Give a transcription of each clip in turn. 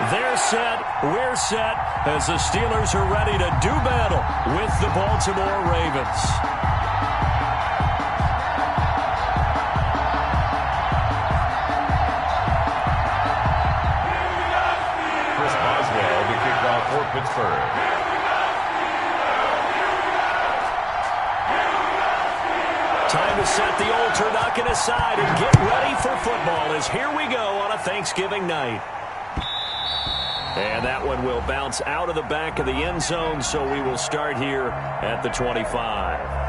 They're set, we're set, as the Steelers are ready to do battle with the Baltimore Ravens. Chris Boswell to kick off for Pittsburgh. Time to set the old turducken aside and get ready for football, as here we go on a Thanksgiving night. And that one will bounce out of the back of the end zone, so we will start here at the 25.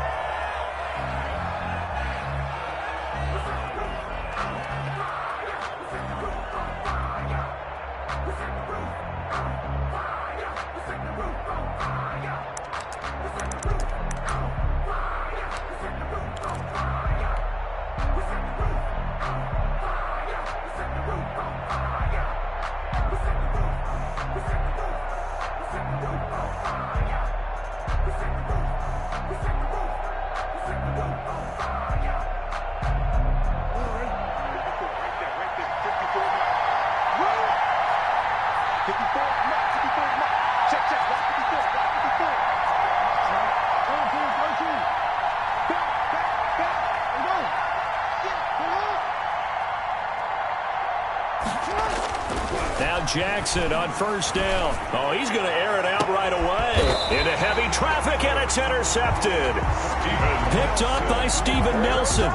Now Jackson on first down. Oh, he's going to air it out right away. Into heavy traffic, and it's intercepted. Picked up by Steven Nelson.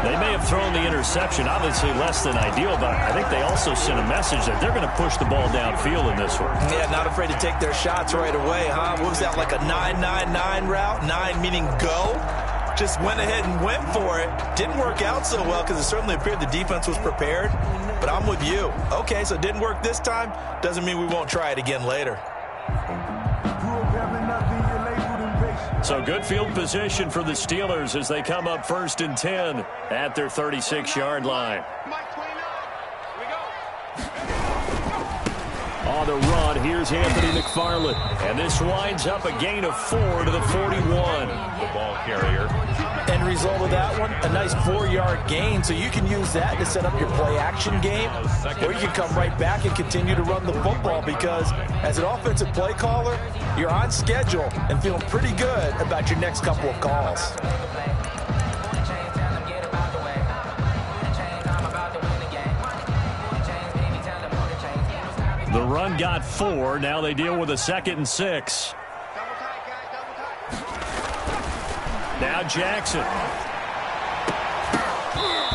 They may have thrown the interception, obviously less than ideal, but I think they also sent a message that they're going to push the ball downfield in this one. Yeah, not afraid to take their shots right away, huh? What was that, like a 9-9-9 route? 9 meaning go? Just went ahead and went for it. Didn't work out so well because it certainly appeared the defense was prepared. But I'm with you. Okay, so it didn't work this time. Doesn't mean we won't try it again later. So good field position for the Steelers as they come up 1st and 10 at their 36-yard line. On the run, here's Anthony McFarland. And this winds up a gain of 4 to the 41. The ball carrier. End result of that one, a nice 4-yard gain. So you can use that to set up your play-action game. Or you can come right back and continue to run the football because as an offensive play caller, you're on schedule and feeling pretty good about your next couple of calls. The run got 4. Now they deal with a 2nd and 6. Now Jackson.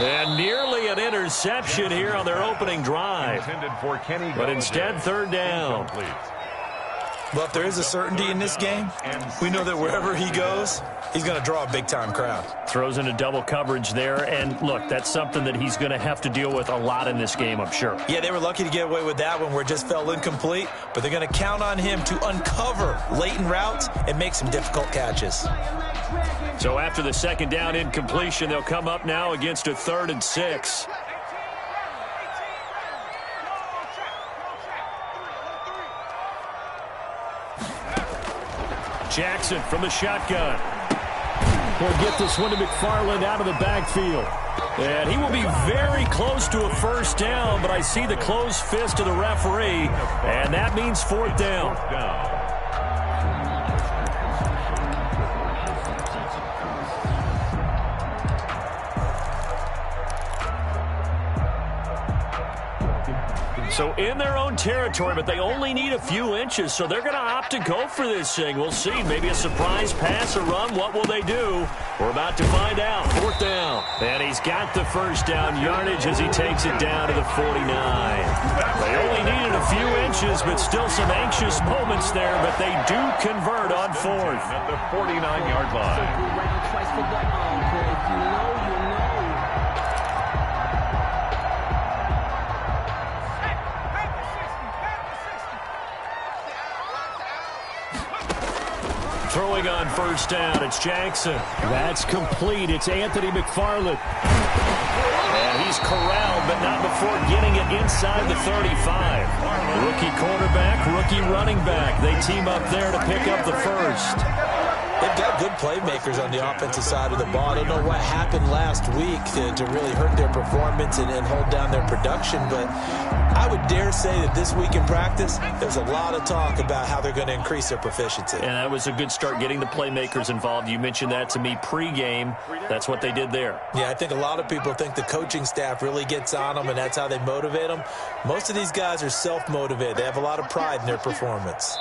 And nearly an interception here on their opening drive. But instead, 3rd down. Well, if there is a certainty in this game, we know that wherever he goes, he's going to draw a big-time crowd. Throws into double coverage there, and look, that's something that he's going to have to deal with a lot in this game, I'm sure. Yeah, they were lucky to get away with that one where it just fell incomplete, but they're going to count on him to uncover latent routes and make some difficult catches. So after the 2nd down incompletion, they'll come up now against a 3rd and 6. Jackson from the shotgun. He'll get this one to McFarland out of the backfield. And he will be very close to a 1st down, but I see the closed fist of the referee, and that means 4th down. So in their own territory, but they only need a few inches, so they're going to opt to go for this thing. We'll see. Maybe a surprise pass or run. What will they do? We're about to find out. 4th down. And he's got the 1st down yardage as he takes it down to the 49. They only needed a few inches, but still some anxious moments there, but they do convert on 4th. At the 49-yard line. Throwing on 1st down, it's Jackson. That's complete. It's Anthony McFarland. And he's corralled, but not before getting it inside the 35. Rookie quarterback, rookie running back. They team up there to pick up the 1st. They've got good playmakers on the offensive side of the ball. I don't know what happened last week to really hurt their performance and hold down their production, but I would dare say that this week in practice, there's a lot of talk about how they're going to increase their proficiency. And that was a good start, getting the playmakers involved. You mentioned that to me pregame. That's what they did there. Yeah, I think a lot of people think the coaching staff really gets on them, and that's how they motivate them. Most of these guys are self-motivated. They have a lot of pride in their performance.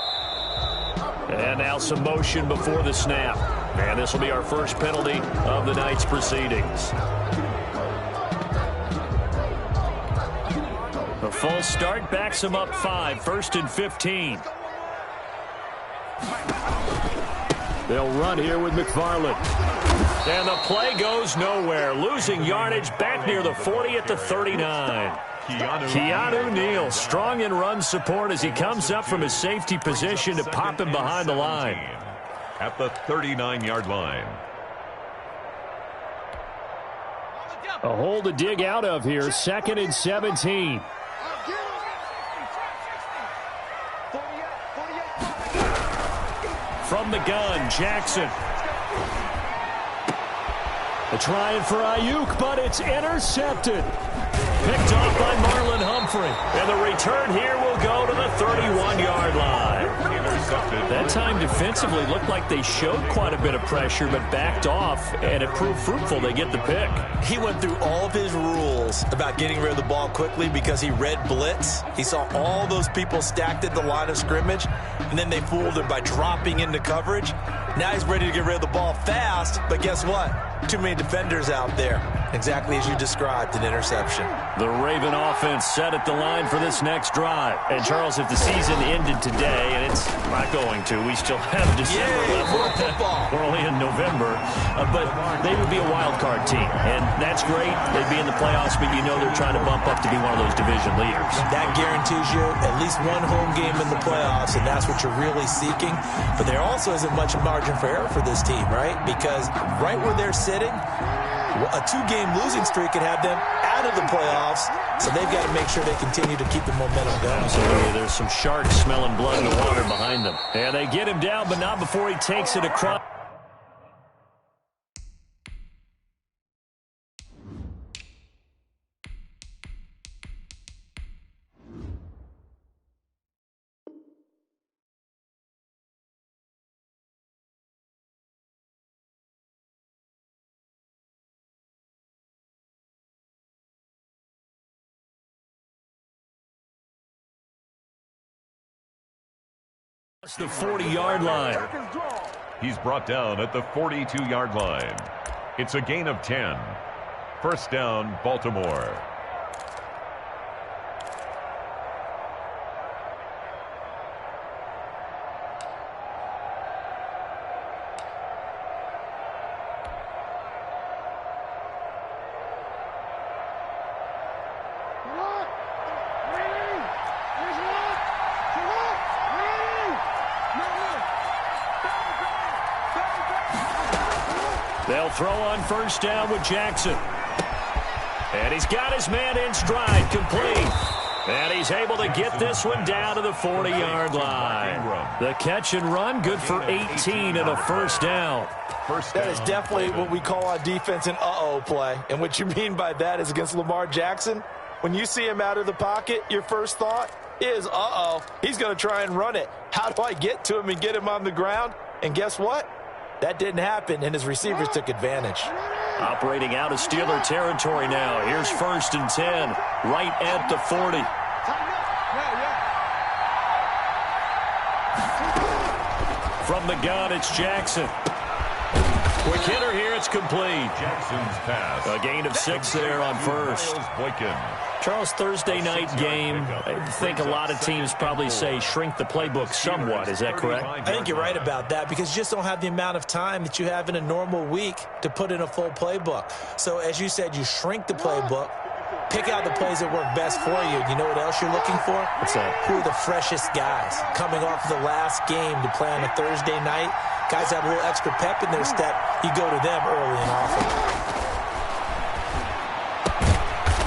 And now some motion before the snap. And this will be our first penalty of the night's proceedings. A full start backs them up 5, 1st and 15. They'll run here with McFarland. And the play goes nowhere. Losing yardage back near the 40 at the 39. Keanu Neal, strong in run support as he comes up from his safety position to pop him behind the line. At the 39-yard line. A hole to dig out of here, 2nd and 17. From the gun, Jackson. They're trying for Ayuk, but it's intercepted. Picked off by Marlon Humphrey. And the return here will go to the 31-yard line. Intercepted. That time defensively looked like they showed quite a bit of pressure, but backed off, and it proved fruitful. They get the pick. He went through all of his rules about getting rid of the ball quickly because he read blitz. He saw all those people stacked at the line of scrimmage, and then they fooled him by dropping into coverage. Now he's ready to get rid of the ball fast, but guess what? Too many defenders out there. Exactly as you described, an interception. The Raven offense set at the line for this next drive. And, Charles, if the season ended today, and it's not going to, we still have December left. Football. We're only in November. But they would be a wild card team. And that's great. They'd be in the playoffs, but you know they're trying to bump up to be one of those division leaders. That guarantees you at least one home game in the playoffs, and that's what you're really seeking. But there also isn't much margin for error for this team, right? Because right where they're sitting, a 2-game losing streak could have them out of the playoffs, so they've got to make sure they continue to keep the momentum going. Absolutely. There's some sharks smelling blood in the water behind them. And they get him down, but not before he takes it across. The 40-yard line. He's brought down at the 42-yard line. It's a gain of 10. First down, Baltimore. They'll throw on first down with Jackson. And he's got his man in stride, complete. And he's able to get this one down to the 40-yard line. The catch and run, good for 18 and a first down. That is definitely what we call on defense an uh-oh play. And what you mean by that is against Lamar Jackson, when you see him out of the pocket, your first thought is, uh-oh, he's going to try and run it. How do I get to him and get him on the ground? And guess what? That didn't happen, and his receivers took advantage. Operating out of Steeler territory now. Here's 1st and 10, right at the 40. From the gun, it's Jackson. Quick hitter here, it's complete. Jackson's pass. A gain of 6 there on first. Charles, Thursday night game, I think a lot of teams probably say shrink the playbook somewhat. Is that correct? I think you're right about that because you just don't have the amount of time that you have in a normal week to put in a full playbook. So as you said, you shrink the playbook, pick out the plays that work best for you. You know what else you're looking for? What's that? Who are the freshest guys coming off the last game to play on a Thursday night? Guys have a little extra pep in their step. You go to them early and often.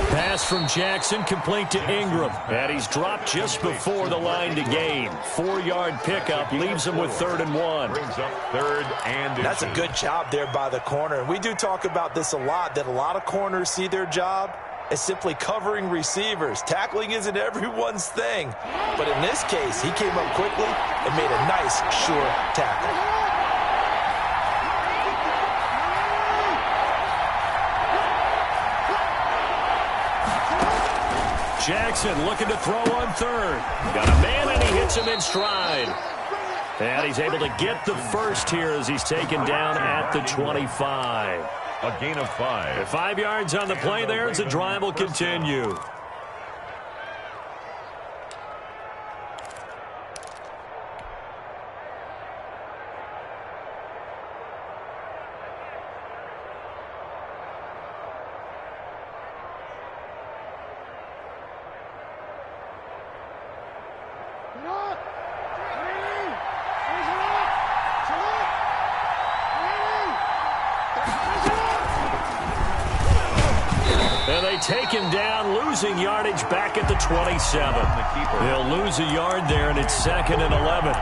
Pass from Jackson, complete to Ingram. And he's dropped just before the line to gain. 4-yard pickup leaves him with 3rd and 1. Brings up 3rd and That's a good job there by the corner. We do talk about this a lot, that a lot of corners see their job as simply covering receivers. Tackling isn't everyone's thing. But in this case, he came up quickly and made a nice, sure tackle. Jackson looking to throw on third. Got a man, and he hits him in stride. And he's able to get the first here as he's taken down at the 25. A gain of 5. 5 yards on the play there as the drive will continue. And they take him down, losing yardage back at the 27. He'll lose a yard there, and it's 2nd and 11.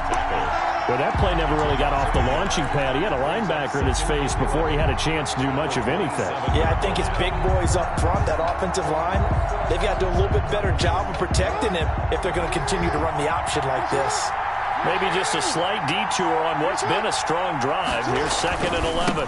Well, that play never really got off the launching pad. He had a linebacker in his face before he had a chance to do much of anything. Yeah, I think his big boys up front, that offensive line, they've got to do a little bit better job of protecting him if they're going to continue to run the option like this. Maybe just a slight detour on what's been a strong drive. Here's 2nd and 11.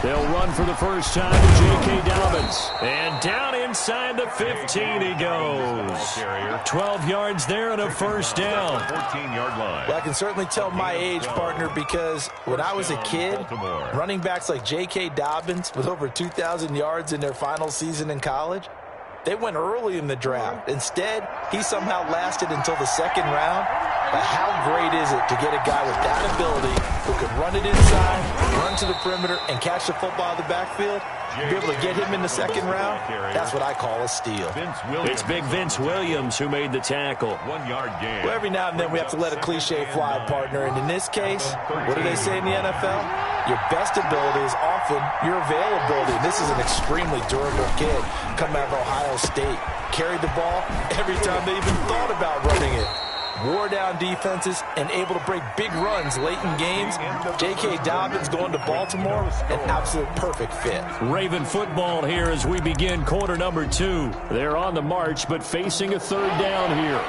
They'll run for the first time to J.K. Dobbins. And down inside the 15 he goes. 12 yards there and a first down. 14-yard line. Well, I can certainly tell my age, partner, because when I was a kid, running backs like J.K. Dobbins with over 2,000 yards in their final season in college, they went early in the draft. Instead, he somehow lasted until the 2nd round. But how great is it to get a guy with that ability who can run it inside, run to the perimeter, and catch the football in the backfield? Be able to get him in the 2nd round, that's what I call a steal. It's big Vince Williams who made the tackle. 1-yard gain. Well, every now and then we have to let a cliche fly, partner. And in this case, what do they say in the NFL? Your best ability is often your availability. This is an extremely durable kid coming out of Ohio State. Carried the ball every time they even thought about running it. Wore down defenses and able to break big runs late in games. J.K. Dobbins going to Baltimore, an absolute perfect fit. Raven football here as we begin quarter number 2. They're on the march, but facing a 3rd down here.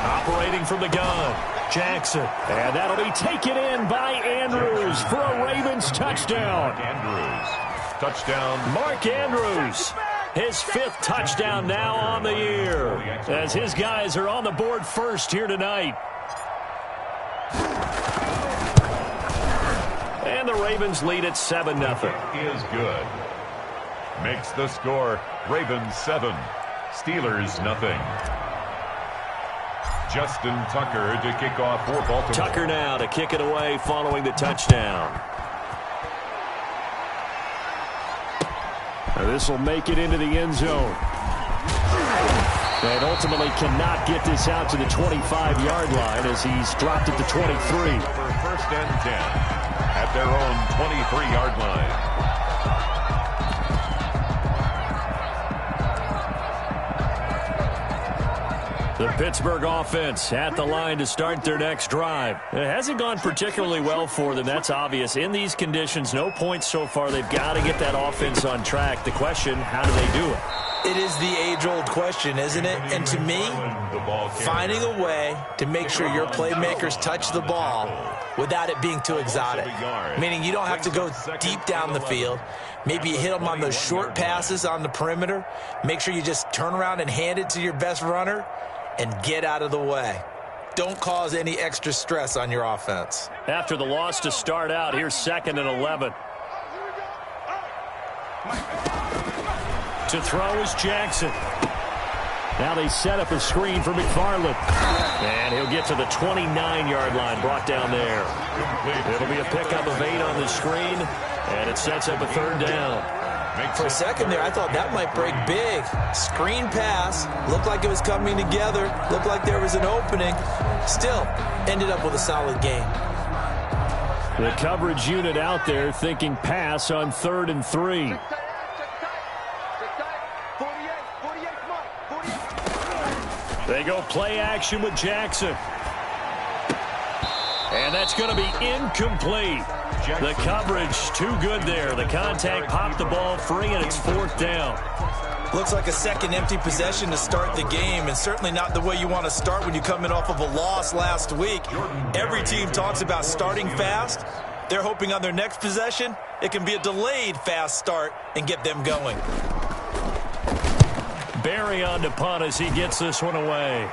Operating from the gun. Jackson, and that'll be taken in by Andrews for a Ravens touchdown. Andrews. Touchdown. Mark Andrews, his 5th touchdown now on the year, as his guys are on the board first here tonight. And the Ravens lead at 7-0. Is good. Makes the score Ravens 7, Steelers nothing. Justin Tucker to kick off for Baltimore. Tucker now to kick it away following the touchdown. This will make it into the end zone. And ultimately cannot get this out to the 25-yard line as he's dropped at the 23. First and 10 at their own 23-yard line. The Pittsburgh offense at the line to start their next drive. It hasn't gone particularly well for them. That's obvious. In these conditions, no points so far. They've got to get that offense on track. The question, how do they do it? It is the age-old question, isn't it? And to me, finding a way to make sure your playmakers touch the ball without it being too exotic. Meaning you don't have to go deep down the field. Maybe you hit them on those short passes on the perimeter. Make sure you just turn around and hand it to your best runner and get out of the way. Don't cause any extra stress on your offense. After the loss to start out, here's 2nd and 11. To throw is Jackson. Now they set up a screen for McFarland. And he'll get to the 29-yard line, brought down there. It'll be a pickup of 8 on the screen, and it sets up a 3rd down. For a second there, I thought that might break big. Screen pass. Looked like it was coming together. Looked like there was an opening. Still, ended up with a solid game. The coverage unit out there thinking pass on 3rd and 3. They go play action with Jackson. And that's going to be incomplete. The coverage too good there. The contact popped the ball free, and it's 4th down. Looks like a second empty possession to start the game, and certainly not the way you want to start when you come in off of a loss last week. Every team talks about starting fast. They're hoping on their next possession, it can be a delayed fast start and get them going. Barry on to punt as he gets this one away.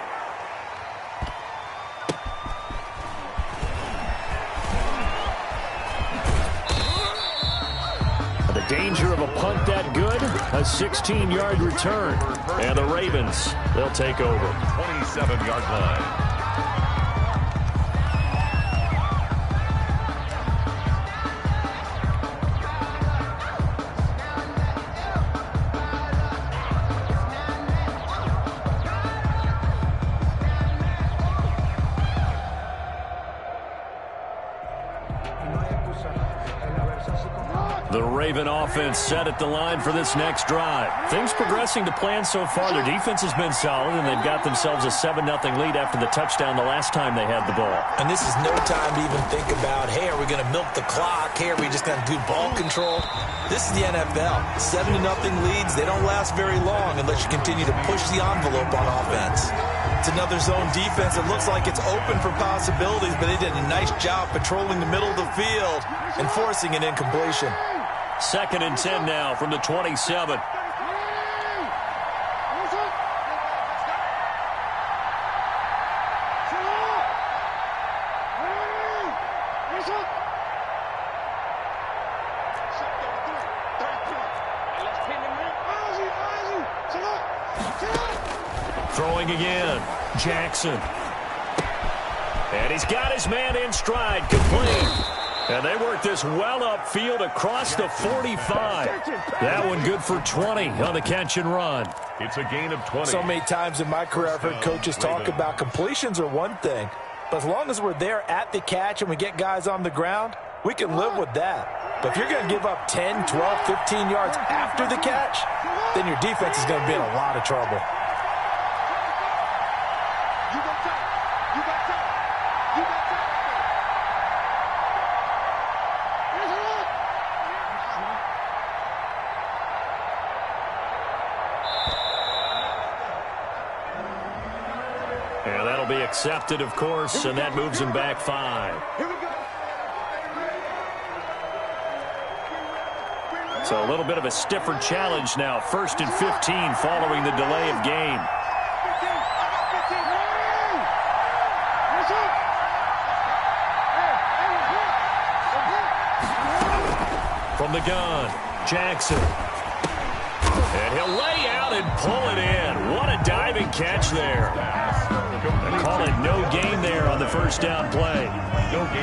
The danger of a punt that good, a 16-yard return. And the Ravens, they'll take over. 27-yard line. The Raven offense set at the line for this next drive. Things progressing to plan so far. Their defense has been solid, and they've got themselves a 7-0 lead after the touchdown the last time they had the ball. And this is no time to even think about, hey, are we going to milk the clock? Hey, are we just going to do ball control? This is the NFL. 7-0 leads, they don't last very long unless you continue to push the envelope on offense. It's another zone defense. It looks like it's open for possibilities, but they did a nice job patrolling the middle of the field and forcing an incompletion. 2nd and 10 now from the 27. Throwing again. Jackson. And he's got his man in stride. Complete. And they work this well upfield across the 45. That one good for 20 on the catch and run. It's a gain of 20. So many times in my career I've heard coaches talk about completions are one thing, but as long as we're there at the catch and we get guys on the ground, we can live with that. But if you're going to give up 10, 12, 15 yards after the catch, then your defense is going to be in a lot of trouble. And that'll be accepted, of course, and that moves him back 5. So a little bit of a stiffer challenge now. 1st and 15 following the delay of game. From the gun, Jackson. And he'll lay out and pull it in. What a diving catch there. They call it no gain there on the first down play.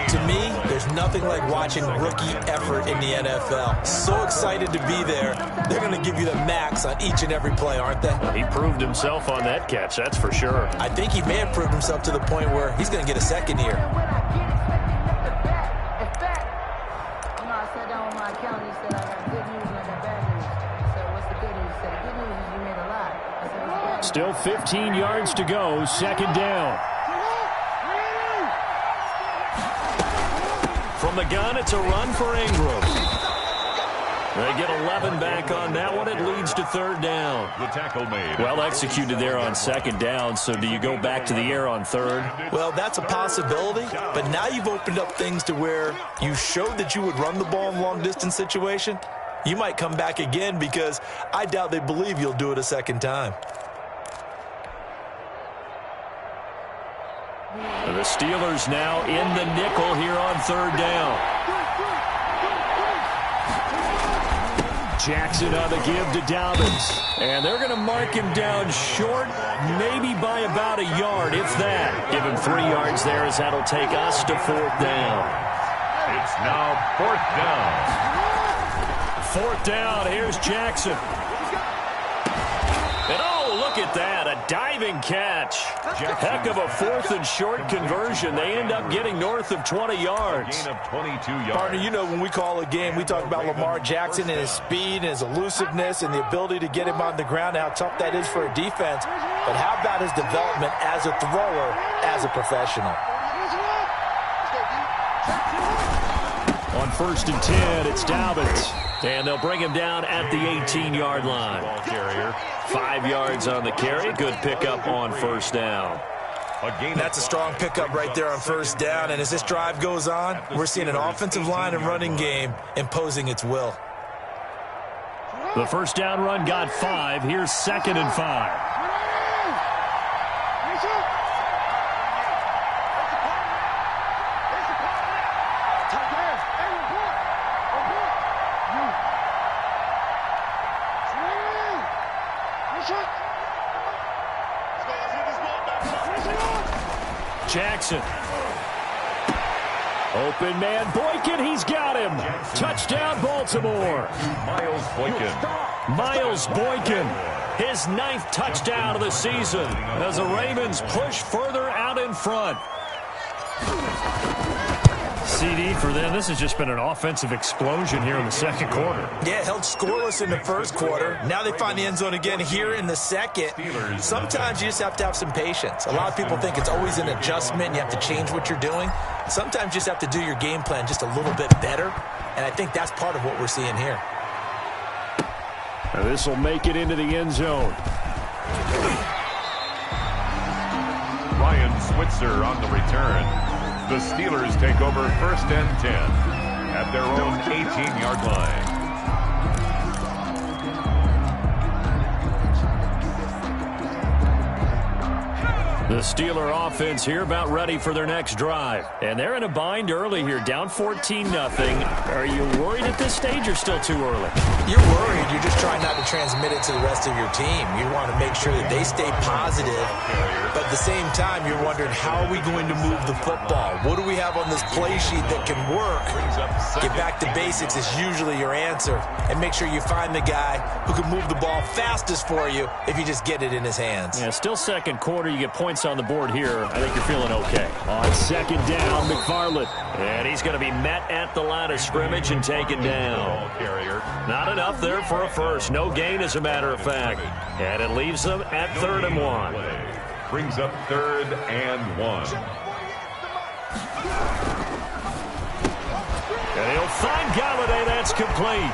To me, there's nothing like watching rookie effort in the NFL. So excited to be there. They're going to give you the max on each and every play, aren't they? He proved himself on that catch, that's for sure. I think he may have proved himself to the point where he's going to get a second here. Still 15 yards to go, 2nd down. From the gun, it's a run for Ingram. They get 11 back on that one. It leads to 3rd down. The tackle made. Well executed there on 2nd down, so do you go back to the air on 3rd? Well, that's a possibility, but now you've opened up things to where you showed that you would run the ball in long-distance situation. You might come back again because I doubt they believe you'll do it a second time. The Steelers now in the nickel here on 3rd down. Jackson on the give to Dobbins. And they're going to mark him down short, maybe by about a yard, if that. Give him 3 yards there as that'll take us to 4th down. It's now 4th down. 4th down, here's Jackson. And oh, look look at that, a diving catch. Heck of a 4th and short conversion. They end up getting north of 20 yards. Gain of 22 yards. Partner, you know when we call a game, we talk about Lamar Jackson and his speed and his elusiveness and the ability to get him on the ground, how tough that is for a defense. But how about his development as a thrower, as a professional? On 1st and 10, it's Dobbins. And they'll bring him down at the 18-yard line. 5 yards on the carry. Good pickup on 1st down. That's a strong pickup right there on 1st down. And as this drive goes on, we're seeing an offensive line and running game imposing its will. The 1st down run got 5. Here's 2nd and 5. Jackson. Open man, Boykin, he's got him. Touchdown, Baltimore. Miles Boykin, his 9th touchdown of the season as the Ravens push further out in front. CD for them. This has just been an offensive explosion here in the 2nd quarter. Yeah, held scoreless in the 1st quarter. Now they find the end zone again here in the 2nd. Sometimes you just have to have some patience. A lot of people think it's always an adjustment. You have to change what you're doing. Sometimes you just have to do your game plan just a little bit better. And I think that's part of what we're seeing here. This will make it into the end zone. Ryan Switzer on the return. The Steelers take over 1st and 10 at their own 18-yard line. The Steeler offense here about ready for their next drive. And they're in a bind early here, down 14-0. Are you worried at this stage or still too early? You're worried. You're just trying not to transmit it to the rest of your team. You want to make sure that they stay positive. But at the same time, you're wondering, how are we going to move the football? What do we have on this play sheet that can work? Get back to basics is usually your answer. And make sure you find the guy who can move the ball fastest for you if you just get it in his hands. Yeah, still 2nd quarter. You get points on the board here. I think you're feeling okay. On 2nd down, McFarland. And he's going to be met at the line of scrimmage and taken down. Not enough there for a first. No gain, as a matter of fact. And it leaves them at 3rd and 1. Brings up 3rd and 1. And he'll find Galladay. That's complete.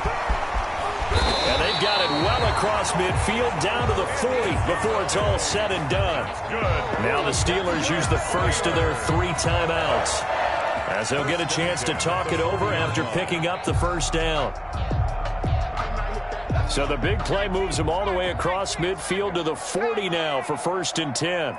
And they've got it well across midfield down to the 40 before it's all said and done. Now the Steelers use the first of their 3 timeouts as they'll get a chance to talk it over after picking up the 1st down. So the big play moves them all the way across midfield to the 40 now for 1st and 10.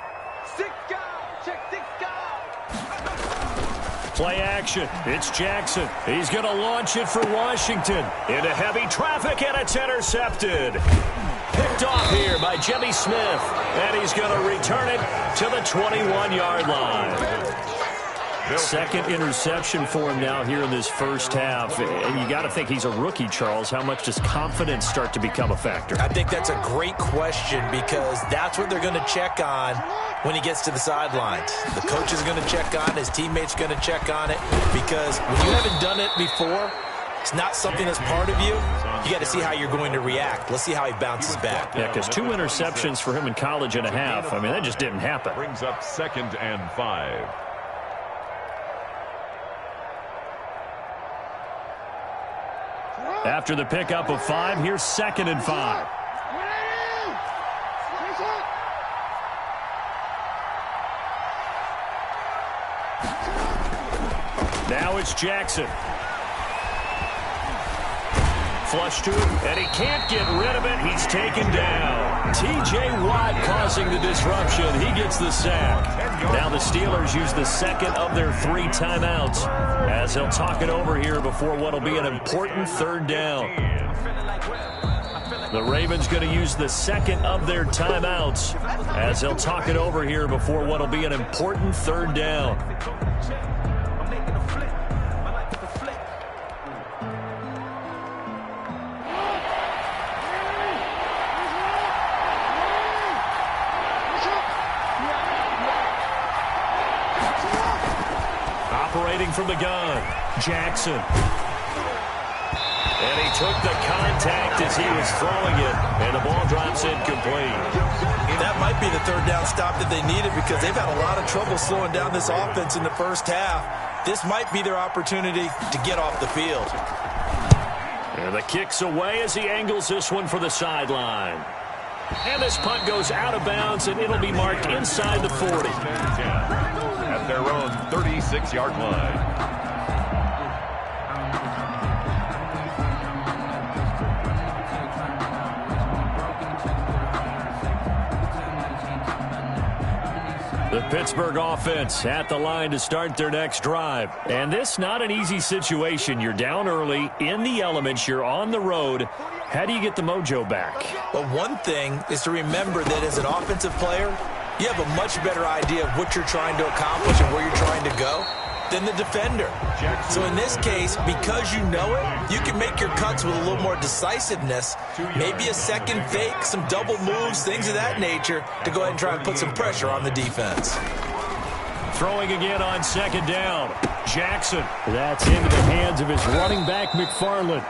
Play action. It's Jackson. He's going to launch it for Washington. Into heavy traffic, and it's intercepted. Picked off here by Jimmy Smith. And he's going to return it to the 21-yard line. 2nd interception for him now here in this 1st half. And you got to think he's a rookie, Charles. How much does confidence start to become a factor? I think that's a great question, because that's what they're going to check on when he gets to the sidelines. The coach is going to check on, his teammates going to check on it, because when you haven't done it before, it's not something that's part of you. You got to see how you're going to react. Let's see how he bounces back. Yeah, because 2 interceptions for him in college and a half. I mean, that just didn't happen. Brings up 2nd and 5. After the pickup of 5, here's 2nd and 5. Now it's Jackson. Flush to him, and he can't get rid of it. He's taken down. T.J. Watt causing the disruption. He gets the sack. Now the Steelers use the 2nd of their 3 timeouts as they'll talk it over here before what will be an important 3rd down. The Ravens going to use the 2nd of their timeouts as they'll talk it over here before what will be an important 3rd down. from the gun. Jackson. And he took the contact as he was throwing it, and the ball drops incomplete. That might be the third down stop that they needed because they've had a lot of trouble slowing down this offense in the first half. This might be their opportunity to get off the field. And the kick's away as he angles this one for the sideline. And this punt goes out of bounds, and it'll be marked inside the 40. At their own 36-yard line. The Pittsburgh offense at the line to start their next drive. And this not an easy situation. You're down early, in the elements, you're on the road. How do you get the mojo back? Well, one thing is to remember that as an offensive player, you have a much better idea of what you're trying to accomplish and where you're trying to go than the defender. So in this case, because you know it, you can make your cuts with a little more decisiveness, maybe a second fake, some double moves, things of that nature, to go ahead and try and put some pressure on the defense. Throwing again on second down. Jackson. That's into the hands of his running back, McFarland.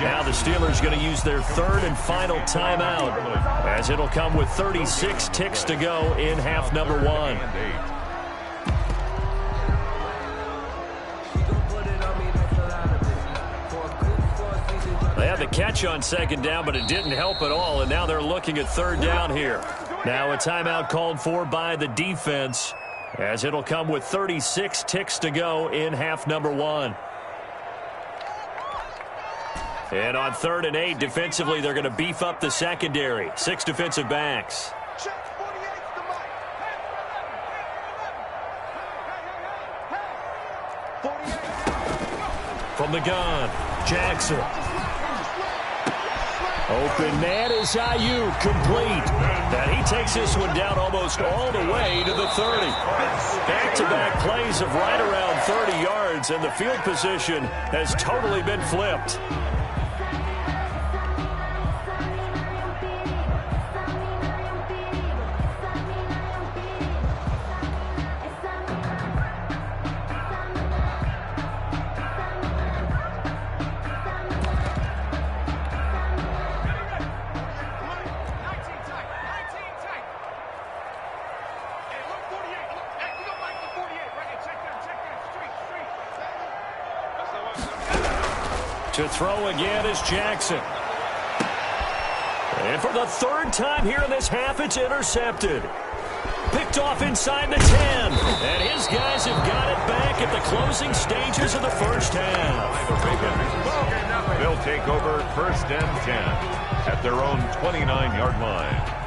Now the Steelers going to use their third and final timeout, as it'll come with 36 ticks to go in half number one. They had the catch on second down, but it didn't help at all, and now they're looking at third down here. Now a timeout called for by the defense, as it'll come with 36 ticks to go in half number one. And on 3rd and 8, defensively, they're going to beef up the secondary. 6 defensive backs. From the gun, Jackson. Open man is Ayuk, complete. And he takes this one down almost all the way to the 30. Back-to-back plays of right around 30 yards, and the field position has totally been flipped. To throw again is Jackson. And for the third time here in this half, it's intercepted. Picked off inside the 10. And his guys have got it back at the closing stages of the first half. They'll take over 1st and 10 at their own 29-yard line.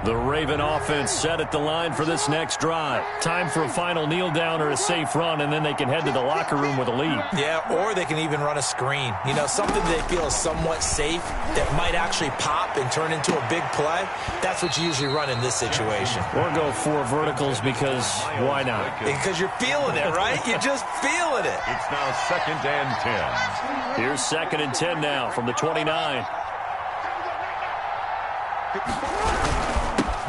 The Raven offense set at the line for this next drive. Time for a final kneel down or a safe run, and then they can head to the locker room with a lead. Yeah, or they can even run a screen. You know, something they feel is somewhat safe that might actually pop and turn into a big play. That's what you usually run in this situation. Or go 4 verticals because why not? Because you're feeling it, right? You're just feeling it. It's now 2nd and 10. Here's 2nd and 10 now from the 29.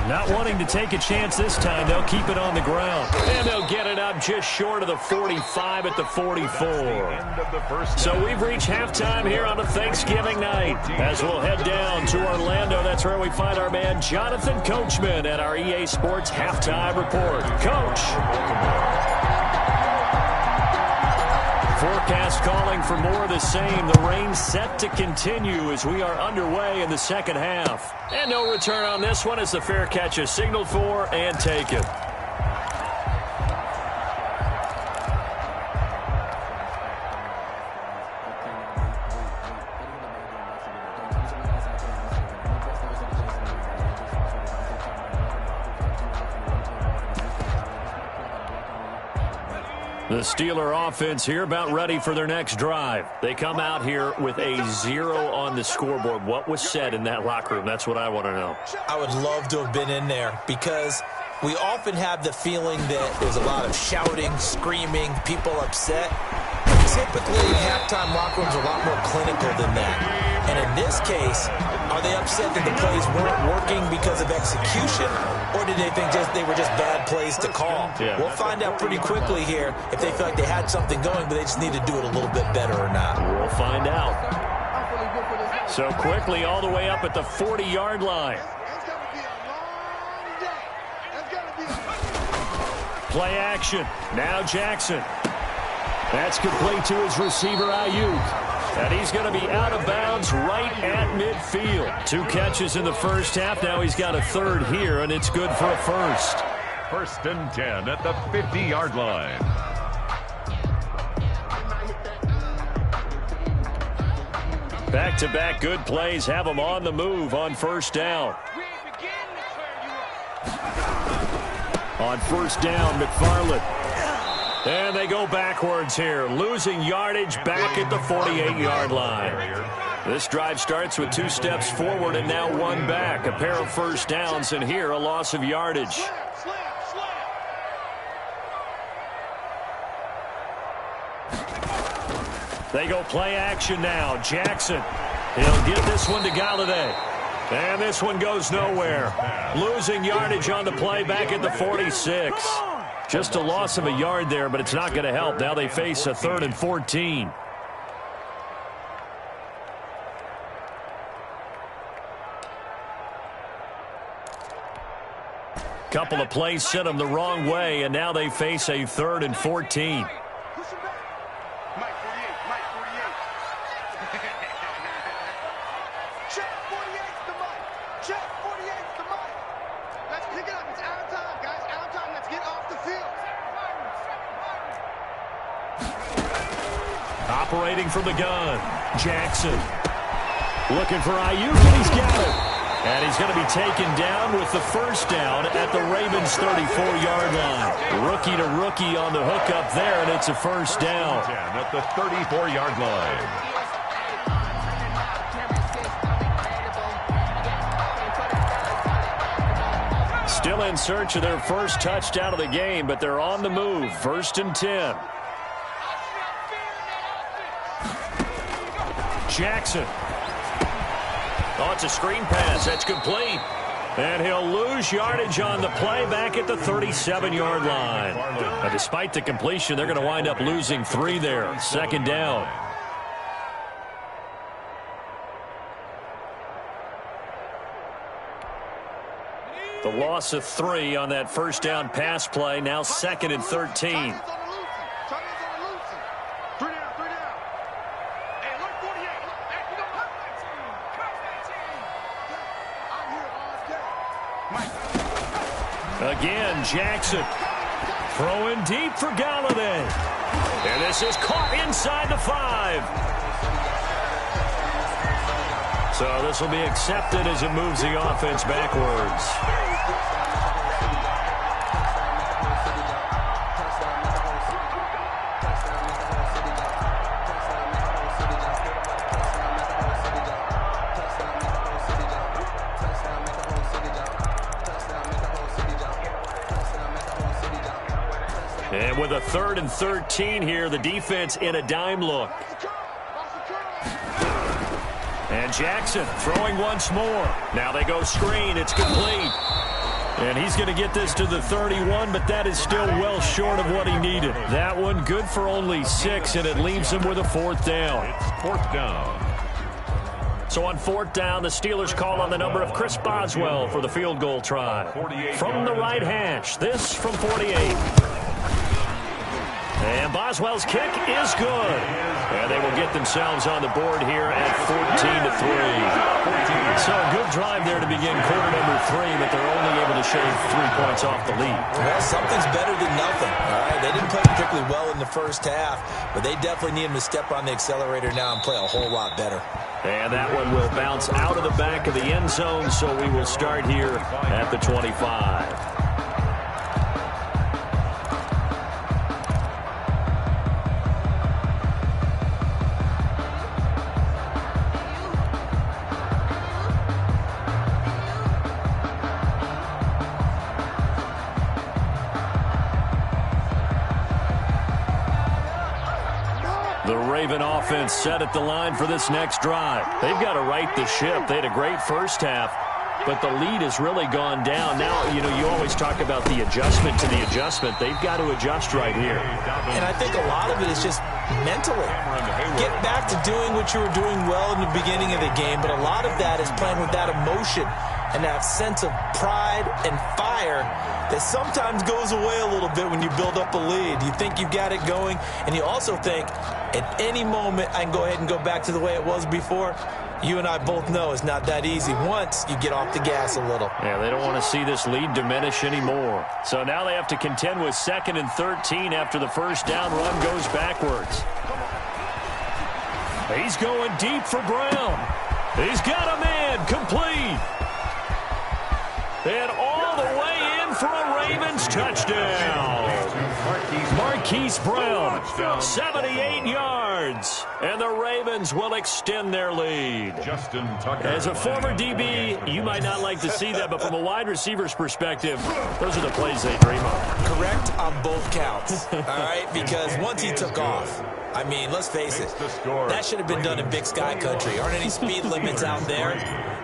Not wanting to take a chance this time, they'll keep it on the ground. And they'll get it up just short of the 45 at the 44. So we've reached halftime here on a Thanksgiving night. As we'll head down to Orlando, that's where we find our man Jonathan Coachman at our EA Sports Halftime Report. Coach. Forecast calling for more of the same. The rain set to continue as we are underway in the second half. And no return on this one as the fair catch is signaled for and taken. The Steeler offense here about ready for their next drive. They come out here with a 0 on the scoreboard. What was said in that locker room? That's what I want to know. I would love to have been in there because we often have the feeling that there's a lot of shouting, screaming, people upset. Typically, halftime locker rooms are a lot more clinical than that. And in this case, are they upset that the plays weren't working because of execution, or did they think they were just bad plays to call? Yeah. We'll find out pretty quickly here if they feel like they had something going, but they just need to do it a little bit better or not. We'll find out. So quickly all the way up at the 40-yard line. Play action. Now Jackson. That's complete to his receiver, Ayuk. And he's going to be out of bounds right at midfield. 2 catches in the first half. Now he's got a third here, and it's good for a first. 1st and 10 at the 50-yard line. Back-to-back good plays have them on the move on first down. On first down, McFarland. And they go backwards here, losing yardage back at the 48-yard line. This drive starts with 2 steps forward and now 1 back. A pair of first downs, and here a loss of yardage. They go play action now. Jackson. He'll get this one to Galladay. And this one goes nowhere. Losing yardage on the play back at the 46. Just a loss of a yard there, but it's not going to help. Now they face a 3rd and 14. Couple of plays sent them the wrong way, and now they face a 3rd and 14. Operating from the gun, Jackson. Looking for Ayuk, and he's got it. And he's going to be taken down with the first down at the Ravens' 34-yard line. Rookie to rookie on the hookup there, and it's a first down. 10 at the 34-yard line. Still in search of their first touchdown of the game, but they're on the move. 1st and 10. Jackson. Oh, it's a screen pass. That's complete. And he'll lose yardage on the play back at the 37-yard line. And despite the completion, they're going to wind up losing 3 there. 2nd down. The loss of 3 on that first down pass play. Now 2nd and 13. Again, Jackson throwing deep for Galladay. And this is caught inside the 5. So this will be accepted as it moves the offense backwards. And with a 3rd and 13 here, the defense in a dime look. And Jackson throwing once more. Now they go screen. It's complete. And he's going to get this to the 31, but that is still well short of what he needed. That one good for only 6, and it leaves him with a 4th down. It's 4th down. So on 4th down, the Steelers call on the number of Chris Boswell for the field goal try. From the right hash, this from 48. And Boswell's kick is good. And they will get themselves on the board here at 14-3. So a good drive there to begin quarter number 3, but they're only able to shave 3 points off the lead. Well, something's better than nothing. All right, they didn't play particularly well in the first half, but they definitely need him to step on the accelerator now and play a whole lot better. And that one will bounce out of the back of the end zone, so we will start here at the 25. Raven offense set at the line for this next drive. They've got to right the ship. They had a great first half, but the lead has really gone down. Now, you always talk about the adjustment to the adjustment. They've got to adjust right here. And I think a lot of it is just mentally. Get back to doing what you were doing well in the beginning of the game, but a lot of that is playing with that emotion and that sense of pride and fire that sometimes goes away a little bit when you build up a lead. You think you got it going, and you also think at any moment I can go ahead and go back to the way it was before. You and I both know it's not that easy once you get off the gas a little. Yeah, they don't want to see this lead diminish anymore. So now they have to contend with 2nd and 13 after the first down run goes backwards. He's going deep for Brown. He's got a man complete. And all the way in for a Ravens touchdown. Marquise Brown, 78 yards. And the Ravens will extend their lead. Justin Tucker. As a former DB, you might not like to see that, but from a wide receiver's perspective, those are the plays they dream of. Correct on both counts, all right? Because once he took off, I mean, let's face it, that should have been done in Big Sky Country. Aren't any speed limits out there?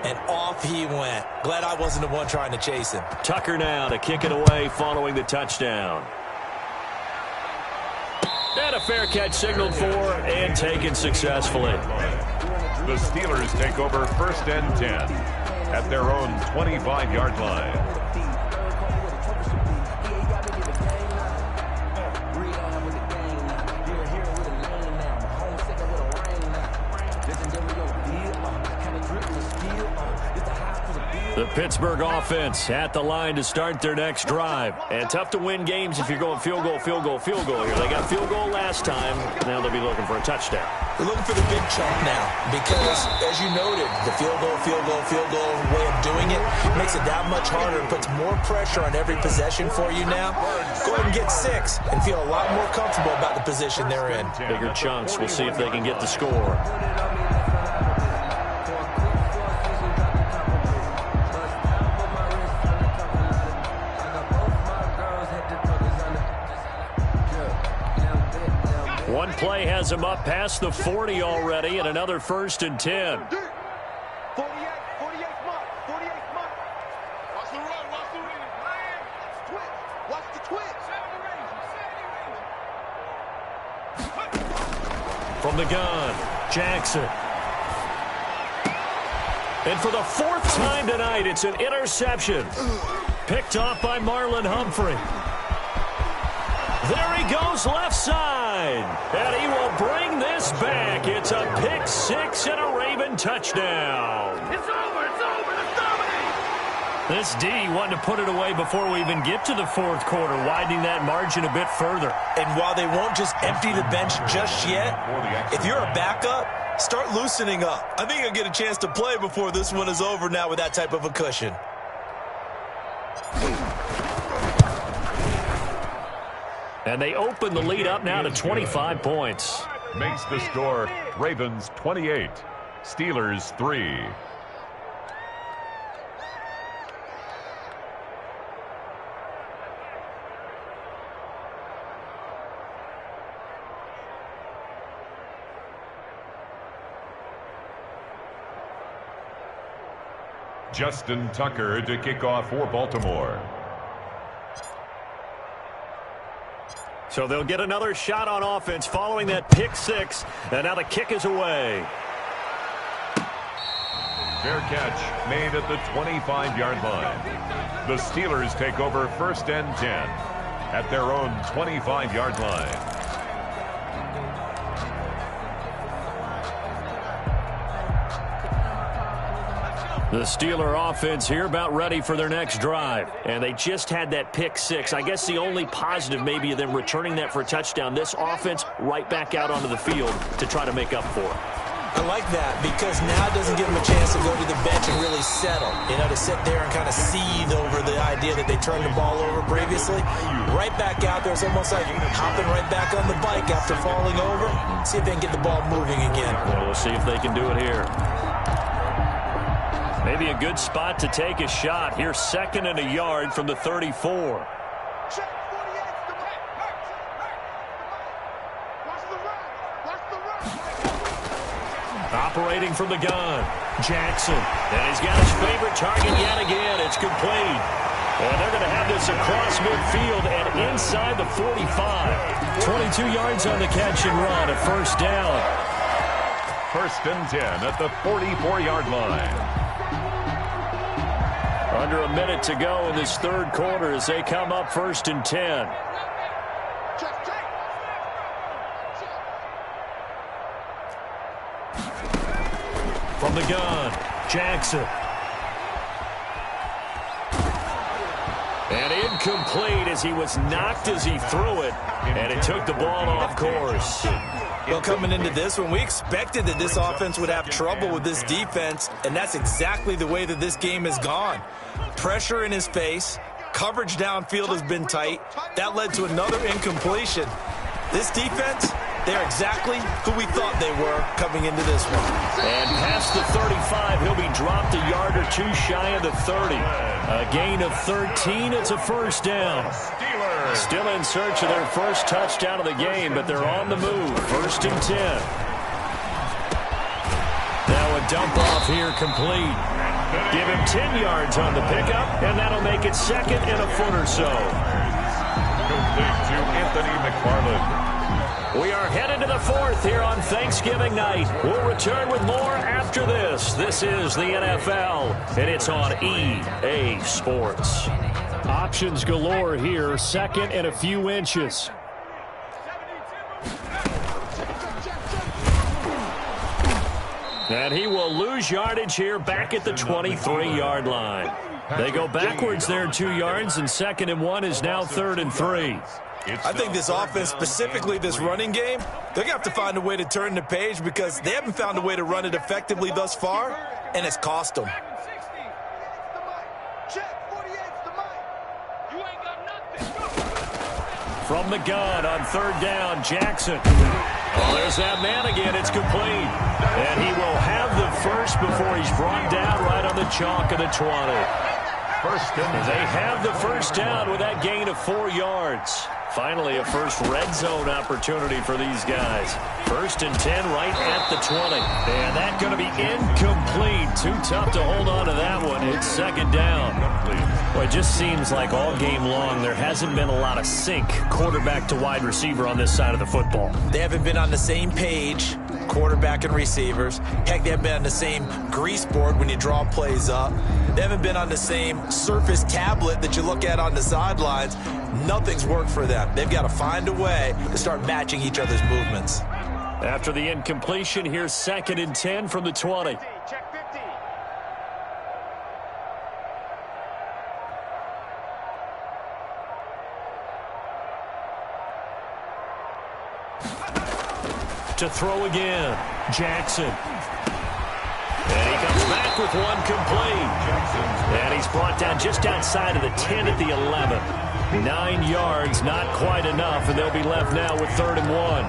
And off he went. Glad I wasn't the one trying to chase him. Tucker now to kick it away following the touchdown. And a fair catch signaled for and taken successfully. The Steelers take over 1st and 10 at their own 25-yard line. The Pittsburgh offense at the line to start their next drive. And tough to win games if you're going field goal, field goal, field goal here. They got field goal last time. Now they'll be looking for a touchdown. They're looking for the big chunk now because, as you noted, the field goal way of doing it makes it that much harder and puts more pressure on every possession for you now. Go ahead and get 6 and feel a lot more comfortable about the position they're in. Bigger chunks. We'll see if they can get the score. One play has him up past the 40 already, and another 1st and 10. 48 mark. Watch the run, watch the run. Twitch, watch the twitch. From the gun, Jackson. And for the 4th time tonight, it's an interception. Picked off by Marlon Humphrey. There he goes left side. And he will bring this back. It's a pick 6 and a Raven touchdown. It's over, let's dominate. This D wanted to put it away before we even get to the 4th quarter, widening that margin a bit further. And while they won't just empty the bench just yet, if you're a backup, start loosening up. I think you'll get a chance to play before this one is over now with that type of a cushion. And they open the lead up now to 25 points. Makes the score Ravens 28, Steelers 3. Justin Tucker to kick off for Baltimore. So they'll get another shot on offense following that pick 6. And now the kick is away. Fair catch made at the 25-yard line. The Steelers take over 1st and 10 at their own 25-yard line. The Steeler offense here about ready for their next drive. And they just had that pick 6. I guess the only positive maybe of them returning that for a touchdown. This offense right back out onto the field to try to make up for it. I like that because now it doesn't give them a chance to go to the bench and really settle. To sit there and kind of seethe over the idea that they turned the ball over previously. Right back out there. It's almost like hopping right back on the bike after falling over. See if they can get the ball moving again. Well, we'll see if they can do it here. Maybe a good spot to take a shot. Here, 2nd and a yard from the 34. Check 48's the right. Watch the run. Watch the run. Operating from the gun, Jackson. And he's got his favorite target yet again. It's complete. And they're going to have this across midfield and inside the 45. 22 yards on the catch and run, a first down. First and 10 at the 44-yard line. Under a minute to go in this third quarter as they come up first and 10. From the gun, Jackson. And incomplete as he was knocked as he threw it. And it took the ball off course. Well, coming into this one, we expected that this offense would have trouble with this defense, and that's exactly the way that this game has gone. Pressure in his face, coverage downfield has been tight. That led to another incompletion. This defense, they're exactly who we thought they were coming into this one. And past the 35, he'll be dropped a yard or two shy of the 30. A gain of 13, it's a first down. Still in search of their first touchdown of the game, but they're on the move. First and 10. Now a dump off here complete. Give him 10 yards on the pickup, and that'll make it second and a foot or so. Complete to Anthony McFarland. We are headed to the fourth here on Thanksgiving night. We'll return with more after this. This is the NFL, and it's on EA Sports. Options galore here, second and a few inches. And he will lose yardage here back at the 23-yard line. They go backwards there 2 yards, and second and 1 is now third and 3. I think this offense, specifically this running game, they're going to have to find a way to turn the page because they haven't found a way to run it effectively thus far, and it's cost them. From the gun on third down, Jackson. Oh, there's that man again. It's complete. And he will have the first before he's brought down right on the chalk of the 20. They have the first down with that gain of 4 yards. Finally, a first red zone opportunity for these guys. First and 10 right at the 20. And that's going to be incomplete. Too tough to hold on to that one. It's second down. Well, it just seems like all game long there hasn't been a lot of sync quarterback to wide receiver on this side of the football. They haven't been on the same page, quarterback and receivers. Heck, they haven't been on the same grease board when you draw plays up. They haven't been on the same Surface tablet that you look at on the sidelines. Nothing's worked for them. They've got to find a way to start matching each other's movements. After the incompletion, here's second and 10 from the 20. To throw again, Jackson. And he comes back with one complete. And he's brought down just outside of the 10 at the 11. 9 yards, not quite enough, and they'll be left now with third and 1.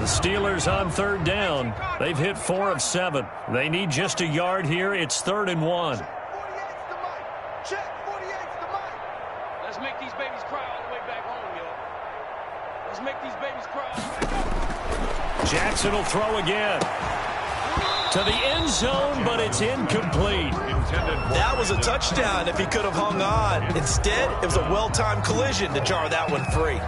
The Steelers on third down. They've hit 4 of 7. They need just a yard here. It's third and 1. Let's make these babies cry all the way back home, yo. Let's make these babies cry. Jackson will throw again. To the end zone, but it's incomplete. That was a touchdown if he could have hung on. Instead, it was a well-timed collision to jar that one free.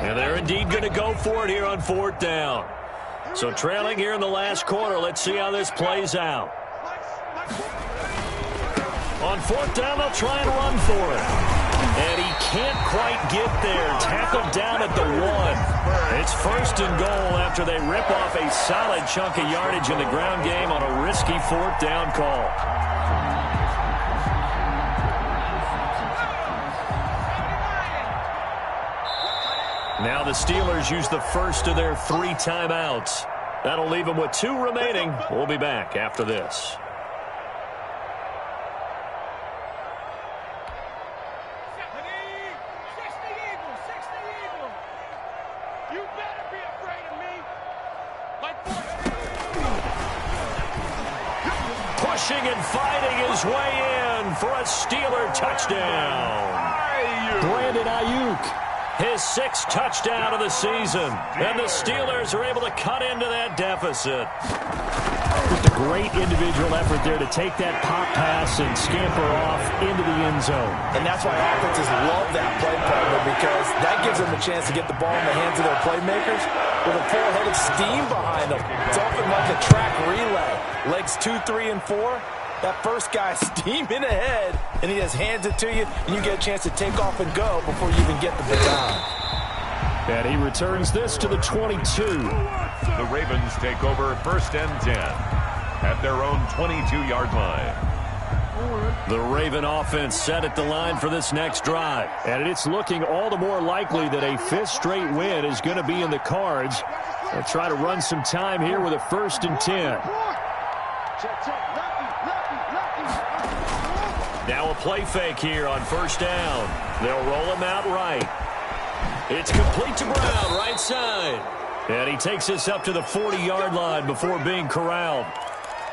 And they're indeed going to go for it here on fourth down. So trailing here in the last quarter, let's see how this plays out. On fourth down, they'll try and run for it. And he can't quite get there. Tackled down at the 1. It's first and goal after they rip off a solid chunk of yardage in the ground game on a risky fourth down call. Now the Steelers use the first of their 3 timeouts. That'll leave them with 2 remaining. We'll be back after this. Pushing and fighting his way in for a Steeler touchdown. Brandon Ayuk, his 6th touchdown of the season. And the Steelers are able to cut into that deficit. Just a great individual effort there to take that pop pass and scamper off into the end zone. And that's why offenses love that play partner, because that gives them a chance to get the ball in the hands of their playmakers with a full head of steam behind them. It's often like a track relay. Legs 2, 3, and 4. That first guy steaming ahead, and he just hands it to you, and you get a chance to take off and go before you even get the baton. And he returns this to the 22. The Ravens take over 1st and 10 at their own 22-yard line. The Raven offense set at the line for this next drive. And it's looking all the more likely that a 5th straight win is going to be in the cards. They'll try to run some time here with a 1st and 10. Now a play fake here on 1st down. They'll roll him out right. It's complete to Brown, right side. And he takes us up to the 40-yard line before being corralled.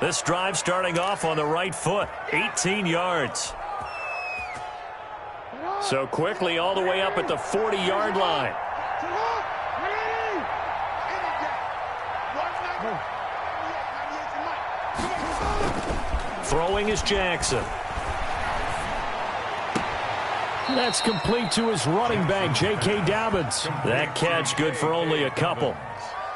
This drive starting off on the right foot, 18 yards. So quickly all the way up at the 40-yard line. Throwing is Jackson. That's complete to his running back, J.K. Dobbins. That catch good for only a couple.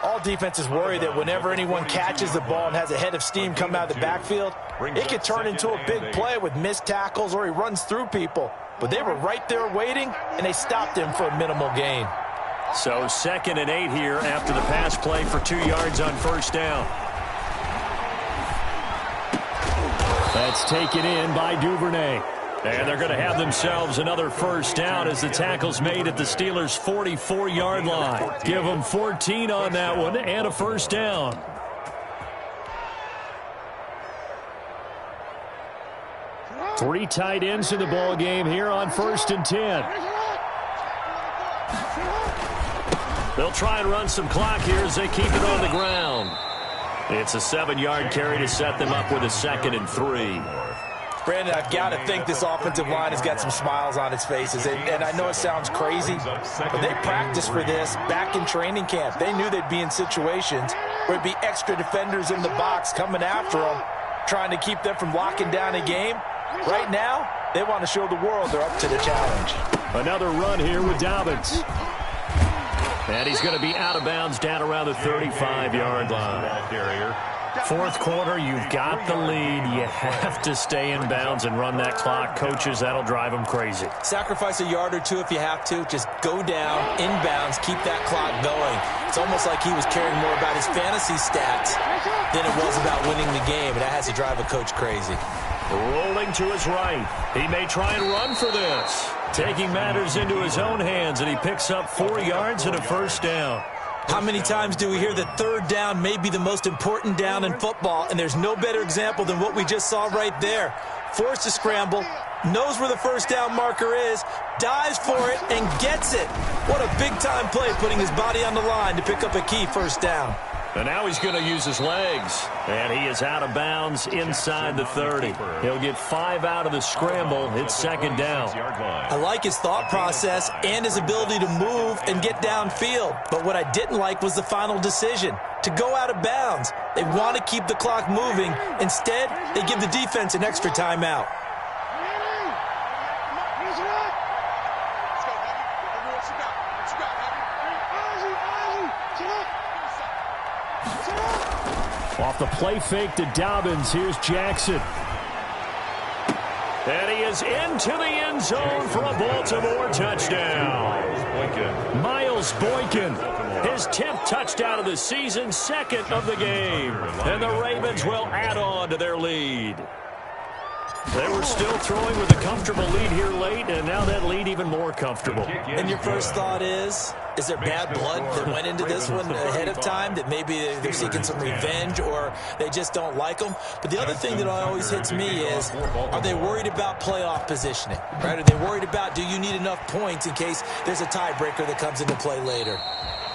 All defenses worry that whenever anyone catches the ball and has a head of steam come out of the backfield, it could turn into a big play with missed tackles or he runs through people. But they were right there waiting, and they stopped him for a minimal gain. So 2nd and 8 here after the pass play for 2 yards on 1st down. That's taken in by Duvernay. And they're going to have themselves another 1st down as the tackle's made at the Steelers' 44-yard line. Give them 14 on that one and a 1st down. Three tight ends in the ball game here on 1st and 10. They'll try and run some clock here as they keep it on the ground. It's a 7-yard carry to set them up with a 2nd and 3. Brandon, I've got to think this offensive line has got some smiles on its faces. And I know it sounds crazy, but they practiced for this back in training camp. They knew they'd be in situations where it'd be extra defenders in the box coming after them, trying to keep them from locking down a game. Right now, they want to show the world they're up to the challenge. Another run here with Dobbins. And he's going to be out of bounds down around the 35-yard line. 4th quarter, you've got the lead. You have to stay in bounds and run that clock. Coaches, that'll drive them crazy. Sacrifice a yard or two if you have to. Just go down, in bounds, keep that clock going. It's almost like he was caring more about his fantasy stats than it was about winning the game, and that has to drive a coach crazy. Rolling to his right. He may try and run for this. Taking matters into his own hands, and he picks up 4 yards and a 1st down. How many times do we hear that 3rd down may be the most important down in football, and there's no better example than what we just saw right there. Forced to scramble, knows where the 1st down marker is, dives for it, and gets it. What a big-time play, putting his body on the line to pick up a key 1st down. And now he's going to use his legs. And he is out of bounds inside the 30. He'll get 5 out of the scramble. It's 2nd down. I like his thought process and his ability to move and get downfield. But what I didn't like was the final decision, to go out of bounds. They want to keep the clock moving. Instead, they give the defense an extra timeout. Off the play fake to Dobbins, here's Jackson. And he is into the end zone for a Baltimore touchdown. Miles Boykin, his 10th touchdown of the season, 2nd of the game. And the Ravens will add on to their lead. They were still throwing with a comfortable lead here late, and now that lead even more comfortable. And your first thought is there bad blood that went into this one ahead of time, that maybe they're seeking some revenge or they just don't like them? But the other thing that always hits me is, are they worried about playoff positioning? Right? Are they worried about, do you need enough points in case there's a tiebreaker that comes into play later?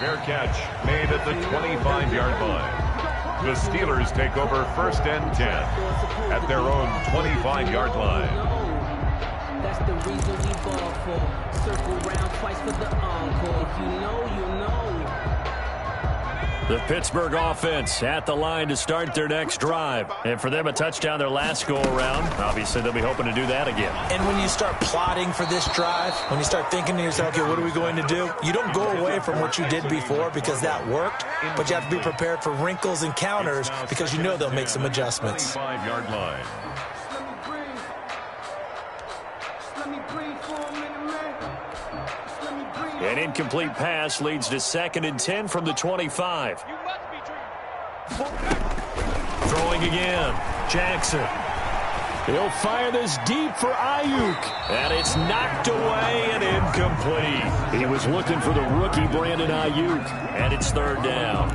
Fair catch made at the 25-yard line. The Steelers take over first and 10 at their own 25-yard line. That's the reason we ball for. Circle round twice for the encore. If you know, you know. The Pittsburgh offense at the line to start their next drive. And for them, a touchdown their last go-around. Obviously, they'll be hoping to do that again. And when you start plotting for this drive, when you start thinking to yourself, okay, what are we going to do? You don't go away from what you did before because that worked, but you have to be prepared for wrinkles and counters because you know they'll make some adjustments. 5-yard line. An incomplete pass leads to 2nd and 10 from the 25. Throwing again. Jackson. He'll fire this deep for Ayuk. And it's knocked away and incomplete. He was looking for the rookie Brandon Ayuk. And it's 3rd down.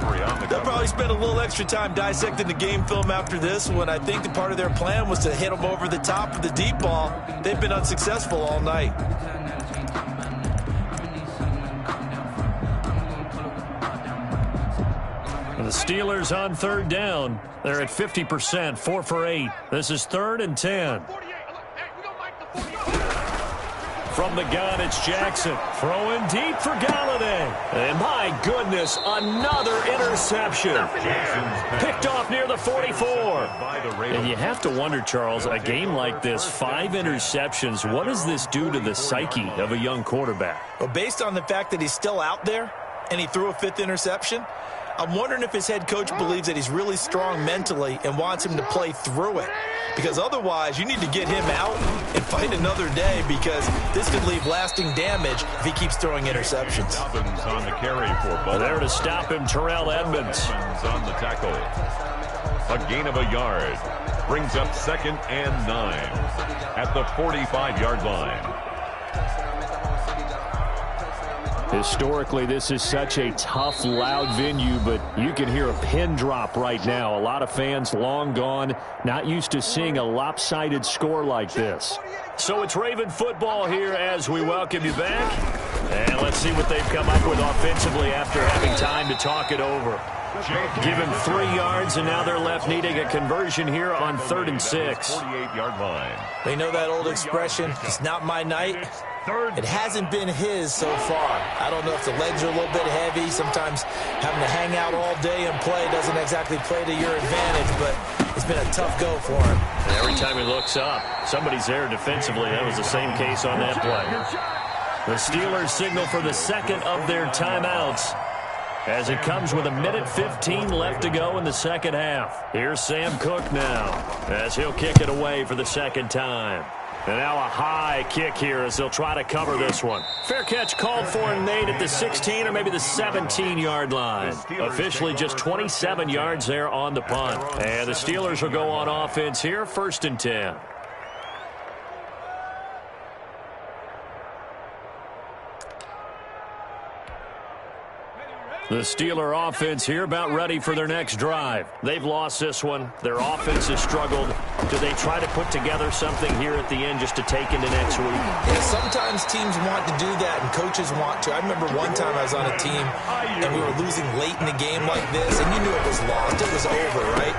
They'll probably spend a little extra time dissecting the game film after this one. I think the part of their plan was to hit him over the top of the deep ball. They've been unsuccessful all night. The Steelers on 3rd down. They're at 50%, 4 for 8. This is 3rd and 10. From the gun, it's Jackson. Throwing deep for Galladay. And my goodness, another interception. Picked off near the 44. And you have to wonder, Charles, a game like this, 5 interceptions, what does this do to the psyche of a young quarterback? Well, based on the fact that he's still out there and he threw a 5th interception, I'm wondering if his head coach believes that he's really strong mentally and wants him to play through it. Because otherwise, you need to get him out and fight another day because this could leave lasting damage if he keeps throwing interceptions. Edmonds on the carry for both. There to stop him, Terrell Edmonds. On the tackle. A gain of a yard. Brings up 2nd and 9 at the 45-yard line. Historically, this is such a tough, loud venue, but you can hear a pin drop right now. A lot of fans long gone, not used to seeing a lopsided score like this. So it's Raven football here as we welcome you back. And let's see what they've come up with offensively after having time to talk it over. Given 3 yards, and now they're left needing a conversion here on 3rd and 6. 48-yard line. They know that old expression, it's not my night. It hasn't been his so far. I don't know if the legs are a little bit heavy. Sometimes having to hang out all day and play doesn't exactly play to your advantage, but it's been a tough go for him. And every time he looks up, somebody's there defensively. That was the same case on that play. The Steelers signal for the 2nd of their timeouts as it comes with 1:15 left to go in the 2nd half. Here's Sam Cook now as he'll kick it away for the 2nd time. And now a high kick here as they'll try to cover this one. Fair catch called for and made at the 16 or maybe the 17-yard line. Officially just 27 yards there on the punt. And the Steelers will go on offense here, 1st and 10. The Steeler offense here about ready for their next drive. They've lost this one. Their offense has struggled. Do they try to put together something here at the end just to take into next week? Yeah, sometimes teams want to do that and coaches want to. I remember one time I was on a team and we were losing late in the game like this and you knew it was lost. It was over, right?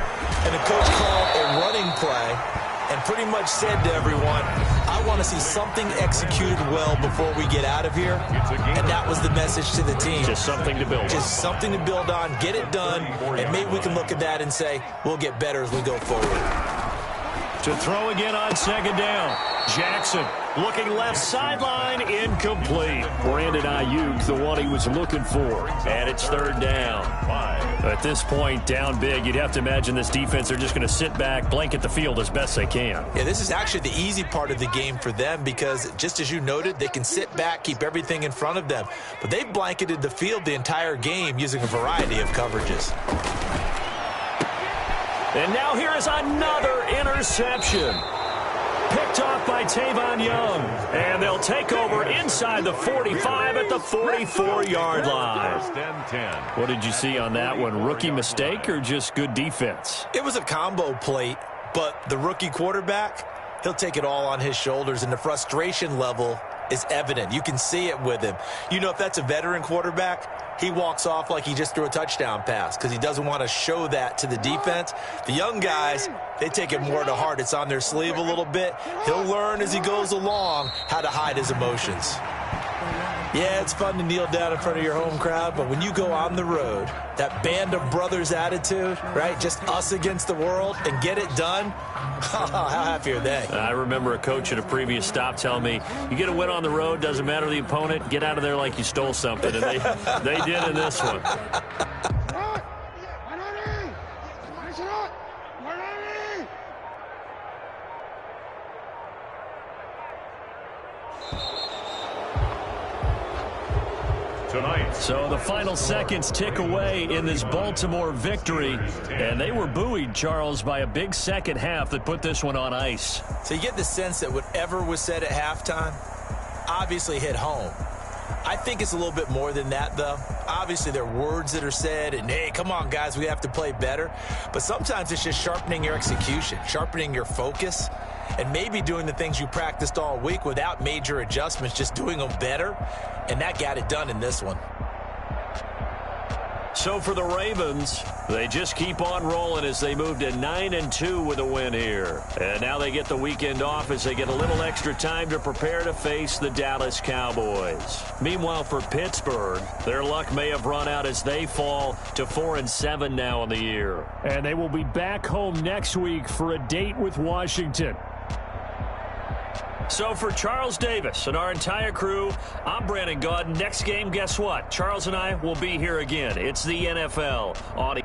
And the coach called a running play and pretty much said to everyone, I want to see something executed well before we get out of here. And that was the message to the team. Just something to build on. Just something to build on, get it done, and maybe we can look at that and say, we'll get better as we go forward. To throw again on 2nd down. Jackson looking left sideline, incomplete. Brandon Ayuk, the one he was looking for. And it's 3rd down. At this point, down big, you'd have to imagine this defense, they're just going to sit back, blanket the field as best they can. Yeah, this is actually the easy part of the game for them because, just as you noted, they can sit back, keep everything in front of them. But they've blanketed the field the entire game using a variety of coverages. And now here is another interception. Picked off by Tavon Young. And they'll take over inside the 45 at the 44-yard line. 1st and 10. What did you see on that one? Rookie mistake or just good defense? It was a combo plate, but the rookie quarterback, he'll take it all on his shoulders, and the frustration level is evident. You can see it with him. You know, if that's a veteran quarterback, he walks off like he just threw a touchdown pass because he doesn't want to show that to the defense. The young guys, they take it more to heart. It's on their sleeve a little bit. He'll learn as he goes along how to hide his emotions. Yeah, it's fun to kneel down in front of your home crowd, but when you go on the road, that band of brothers attitude, right, just us against the world, and get it done, how happy are they? I remember a coach at a previous stop telling me, you get a win on the road, doesn't matter the opponent, get out of there like you stole something, and they did in this one. Tonight. So the final seconds tick away in this Baltimore victory, and they were buoyed, Charles, by a big second half that put this one on ice. So you get the sense that whatever was said at halftime obviously hit home. I think it's a little bit more than that, though. Obviously, there are words that are said, and, hey, come on, guys, we have to play better. But sometimes it's just sharpening your execution, sharpening your focus, and maybe doing the things you practiced all week without major adjustments, just doing them better. And that got it done in this one. So for the Ravens, they just keep on rolling as they move to 9-2 with a win here. And now they get the weekend off as they get a little extra time to prepare to face the Dallas Cowboys. Meanwhile, for Pittsburgh, their luck may have run out as they fall to 4-7 now in the year. And they will be back home next week for a date with Washington. So for Charles Davis and our entire crew, I'm Brandon Gaudin. Next game, guess what? Charles and I will be here again. It's the NFL on